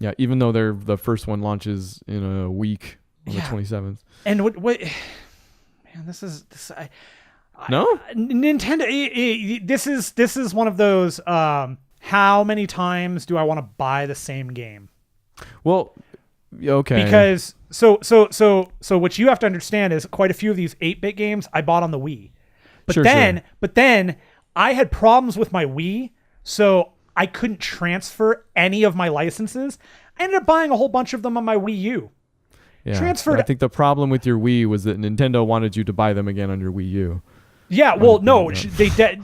Yeah, even though the first one launches in a week. On the 27th. And what man, this no Nintendo. This is one of those. How many times do I want to buy the same game? Well, okay. Because so what you have to understand is quite a few of these 8-bit games I bought on the Wii, but then I had problems with my Wii, so I couldn't transfer any of my licenses. I ended up buying a whole bunch of them on my Wii U. Yeah, transferred. I think the problem with your Wii was that Nintendo wanted you to buy them again on your Wii U. Yeah, well, no,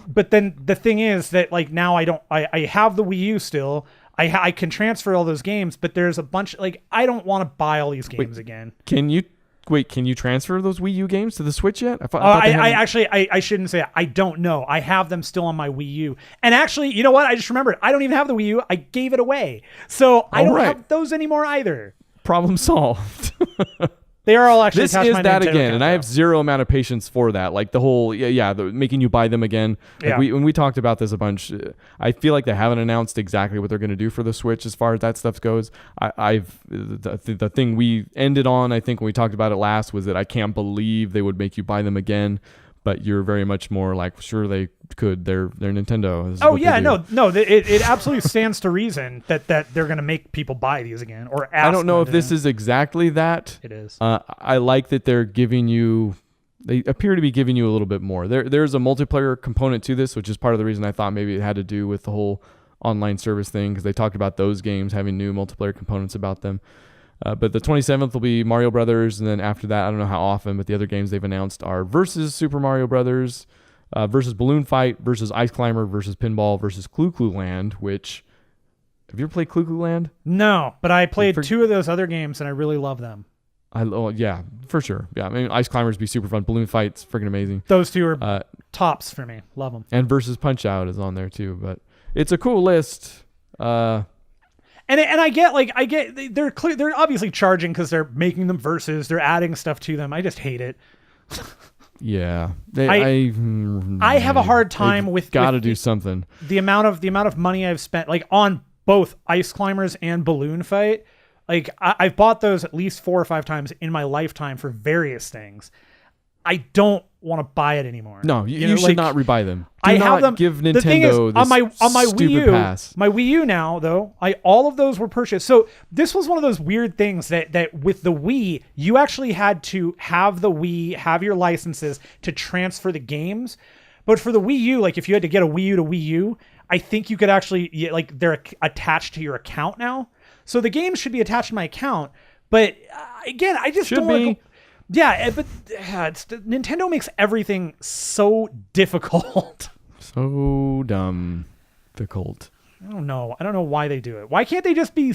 but then the thing is that like now I have the Wii U still. I can transfer all those games, but there's a bunch like I don't want to buy all these games again. Can you transfer those Wii U games to the Switch yet? I shouldn't say it. I don't know. I have them still on my Wii U. And actually, you know what? I just remembered. I don't even have the Wii U. I gave it away. So I don't have those anymore either. Problem solved. They are all actually. This is that again, and I have zero amount of patience for that. Like the whole, making you buy them again. Like when we talked about this a bunch, I feel like they haven't announced exactly what they're going to do for the Switch as far as that stuff goes. The thing we ended on, I think when we talked about it last, was that I can't believe they would make you buy them again. But you're very much more like, sure, they could. They're Nintendo. Oh yeah, no. It absolutely stands to reason that they're going to make people buy these again or ask. I don't know if this is exactly that. It is. I like that they're giving you. They appear to be giving you a little bit more. There's a multiplayer component to this, which is part of the reason I thought maybe it had to do with the whole online service thing, because they talked about those games having new multiplayer components about them. But the 27th will be Mario Brothers, and then after that, I don't know how often, but the other games they've announced are versus Super Mario Brothers, versus Balloon Fight, versus Ice Climber, versus Pinball, versus Clue Clue Land. Which, have you ever played Clue Clue Land? No, but I played two of those other games, and I really love them. Yeah, for sure. Yeah, I mean, Ice Climbers be super fun. Balloon Fight's freaking amazing. Those two are tops for me. Love them. And versus Punch Out is on there too, but it's a cool list. And I get they're obviously charging because they're making them versus, they're adding stuff to them. I just hate it. Yeah, I have a hard time with do something. The amount of money I've spent like on both Ice Climbers and Balloon Fight. Like I've bought those at least 4 or 5 times in my lifetime for various things. I don't want to buy it anymore. No, you should not rebuy them. I have them. Give Nintendo the thing is, on my Wii U, pass. my Wii U now though, all of those were purchased. So this was one of those weird things that with the Wii, you actually had to have the Wii, have your licenses to transfer the games. But for the Wii U, like if you had to get a Wii U to Wii U, I think you could actually like they're attached to your account now. So the games should be attached to my account. But again, I just don't want to go. Yeah, but Nintendo makes everything so difficult. So dumb. Difficult. I don't know why they do it. Why can't they just be,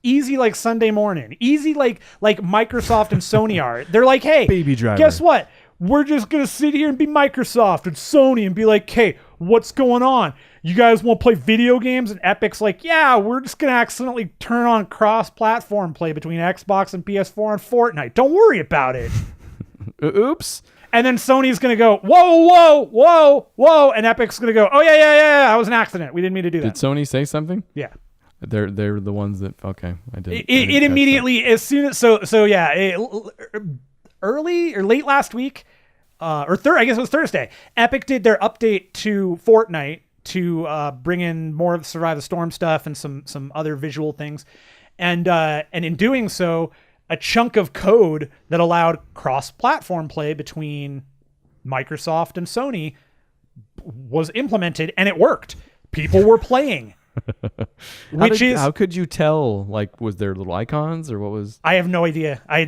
Easy like Sunday morning. Easy like Microsoft and Sony are. They're like, hey, Baby Driver. Guess what? We're just going to sit here and be Microsoft and Sony and be like, hey, what's going on? You guys want to play video games? And Epic's like, yeah, we're just going to accidentally turn on cross-platform play between Xbox and PS4 on Fortnite. Don't worry about it. Oops. And then Sony's going to go, whoa. And Epic's going to go, oh, yeah. That was an accident. We didn't mean to do that. Did Sony say something? Yeah. They're the ones that, okay. I didn't. It immediately, as soon as, early or late last week, I guess it was Thursday, Epic did their update to Fortnite to bring in more of the Survive the Storm stuff and some other visual things. And in doing so, a chunk of code that allowed cross-platform play between Microsoft and Sony was implemented, and it worked. People were playing. How could you tell? Like, was there little icons or what was? I have no idea. I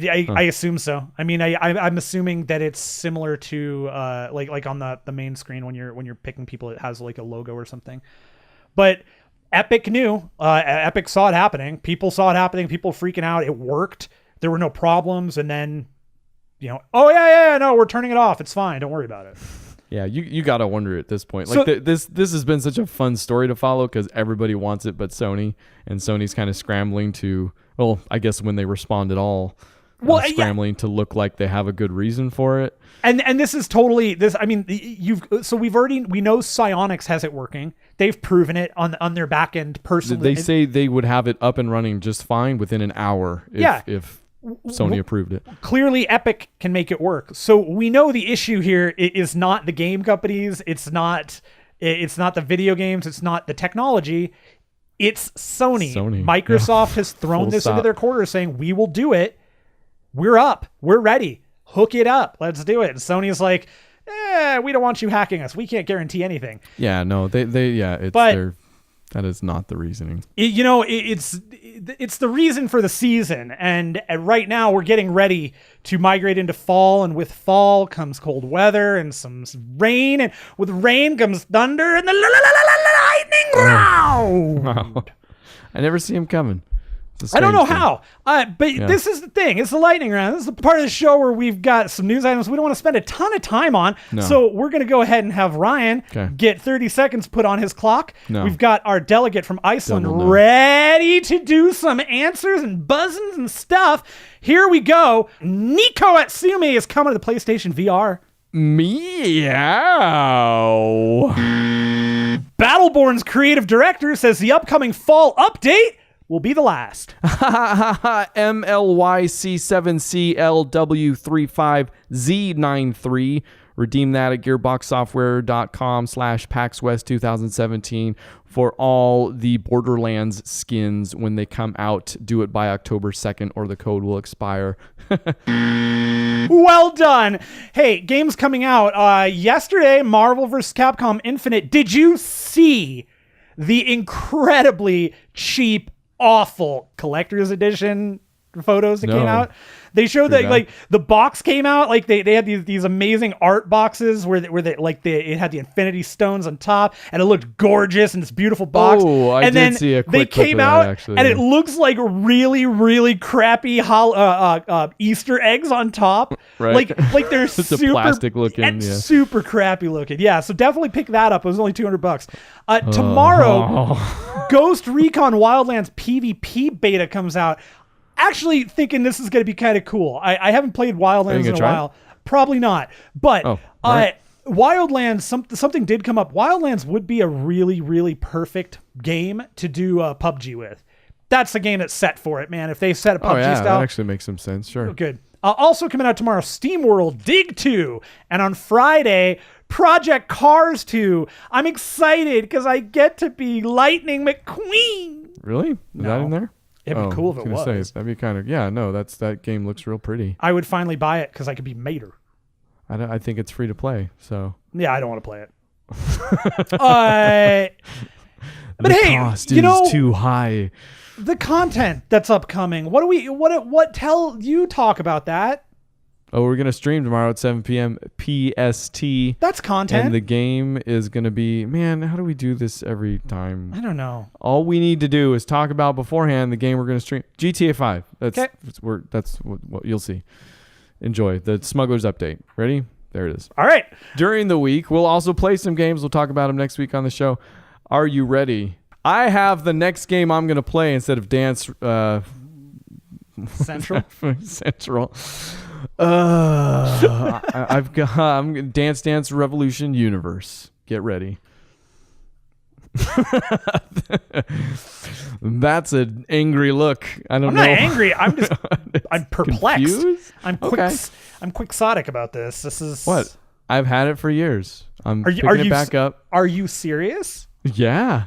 assume so. I mean, I'm assuming that it's similar to like on the main screen when you're picking people, it has like a logo or something. But Epic knew. Epic saw it happening. People saw it happening. People freaking out. It worked. There were no problems. And then, oh yeah, no, we're turning it off. It's fine. Don't worry about it. Yeah, you gotta wonder at this point. Like, this has been such a fun story to follow because everybody wants it but Sony, and Sony's kind of scrambling to, well, I guess when they respond at all, scrambling to look like they have a good reason for it. And this is totally this. I mean, we know Psyonix has it working. They've proven it on their back end personally. They say they would have it up and running just fine within an hour if Sony approved it. Clearly, Epic can make it work. So we know the issue here is not the game companies. It's not the video games. It's not the technology. It's Sony. Microsoft has thrown this into their quarter saying, we will do it. We're up. We're ready. Hook it up. Let's do it. And Sony's like, we don't want you hacking us. We can't guarantee anything. Yeah, no, that is not the reasoning. It's the reason for the season, and right now we're getting ready to migrate into fall, and with fall comes cold weather and some rain, and with rain comes thunder and the lightning round. Wow. I never see him coming. I don't know how, but this is the thing. It's the lightning round. This is the part of the show where we've got some news items we don't want to spend a ton of time on. No. So we're going to go ahead and have Ryan get 30 seconds put on his clock. No. We've got our delegate from Iceland ready to do some answers and buzzings and stuff. Here we go. Nico Atsume is coming to the PlayStation VR. Meow. Battleborn's creative director says the upcoming fall update will be the last. MLYC7CLW35Z93. Redeem that at gearboxsoftware.com/PAX West 2017 for all the Borderlands skins when they come out. Do it by October 2nd or the code will expire. Well done. Hey, games coming out. Yesterday, Marvel vs. Capcom Infinite. Did you see the incredibly cheap, awful collector's edition photos that came out? They showed that like the box came out, like they had these amazing art boxes where it had the Infinity Stones on top and it looked gorgeous and this beautiful box. Oh, I did see a quick clip of that, actually. And it looks like really, really crappy Easter eggs on top. Right. Like they're it's super plastic looking and super crappy looking. Yeah, so definitely pick that up. It was only $200. Tomorrow, Ghost Recon Wildlands PvP beta comes out. Actually thinking this is going to be kind of cool. I haven't played Wildlands in a while. Probably not. But Wildlands, something did come up. Wildlands would be a really, really perfect game to do PUBG with. That's the game that's set for it, man. If they set a PUBG style. That actually makes some sense. Sure. Oh, good. Also coming out tomorrow, SteamWorld Dig 2. And on Friday, Project Cars 2. I'm excited because I get to be Lightning McQueen. Really? Is that in there? It'd be cool if it was. That'd be kind of, that game looks real pretty. I would finally buy it because I could be Mater. I think it's free to play, so. Yeah, I don't want to play it. But hey, cost is too high. The content that's upcoming. Talk about that. Oh, we're gonna stream tomorrow at 7 p.m. PST. That's content. And the game is gonna be, man, how do we do this every time? I don't know. All we need to do is talk about beforehand the game we're gonna stream. GTA 5. That's what you'll see. Enjoy the Smugglers update. Ready? There it is. All right. During the week, we'll also play some games. We'll talk about them next week on the show. Are you ready? I have the next game I'm gonna play instead of Dance Central. Central. I'm Dance Revolution Universe. Get ready. That's an angry look. I'm not angry. I'm perplexed. Confused? I'm quixotic about this. This is what I've had it for years. I'm picking it back up. Are you serious? Yeah.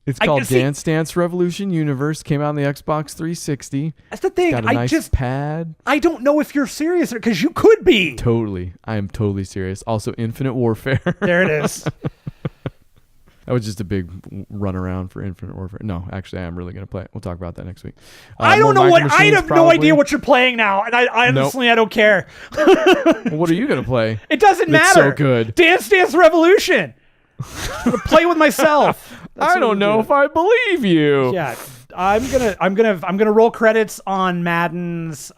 It's called Dance Revolution Universe. Came out on the Xbox 360. That's the thing. Got a nice pad. I don't know if you're serious because you could be. Totally. I am totally serious. Also, Infinite Warfare. There it is. That was just a big run around for Infinite Warfare. No, actually, I am really going to play it. We'll talk about that next week. I don't know what. I have no idea what you're playing now, and I honestly I don't care. What are you going to play? It doesn't matter. It's so good. Dance Revolution. I'm gonna play with myself. I don't know if I believe you. Yeah, I'm gonna roll credits on Madden's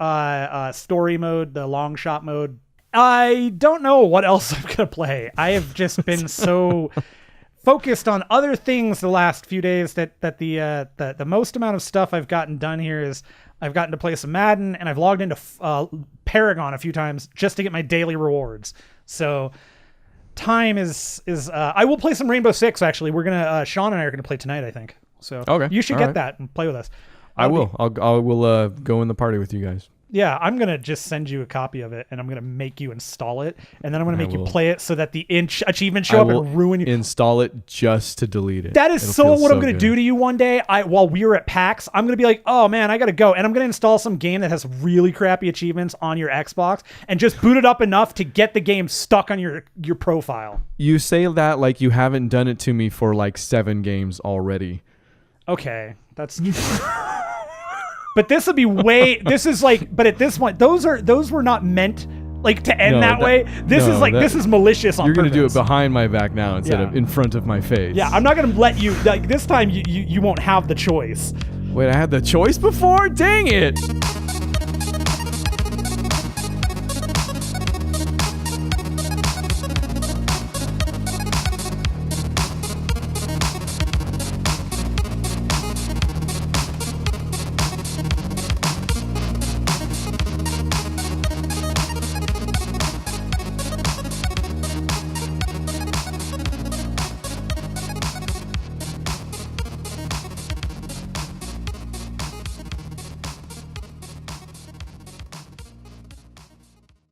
story mode, the long shot mode. I don't know what else I'm gonna play. I have just been so focused on other things the last few days that the most amount of stuff I've gotten done here is I've gotten to play some Madden, and I've logged into Paragon a few times just to get my daily rewards. So time is I will play some Rainbow Six. Actually, we're gonna Sean and I are gonna play tonight, I think. So okay, you should get that and play with us. I will. I will go in the party with you guys. Yeah, I'm gonna just send you a copy of it, and I'm gonna make you install it, and then I'm gonna make you play it so that the achievements show up and ruin you. Install it just to delete it. That is what I'm gonna do to you one day. While we were at PAX, I'm gonna be like, oh man, I gotta go, and I'm gonna install some game that has really crappy achievements on your Xbox, and just boot it up enough to get the game stuck on your profile. You say that like you haven't done it to me for like 7 games already. Okay, that's. But this would be this is like, but at this point, those were not meant like to end that way. This is malicious on purpose. You're going to do it behind my back now instead of in front of my face. Yeah, I'm not going to let you, like, this time you won't have the choice. Wait, I had the choice before? Dang it.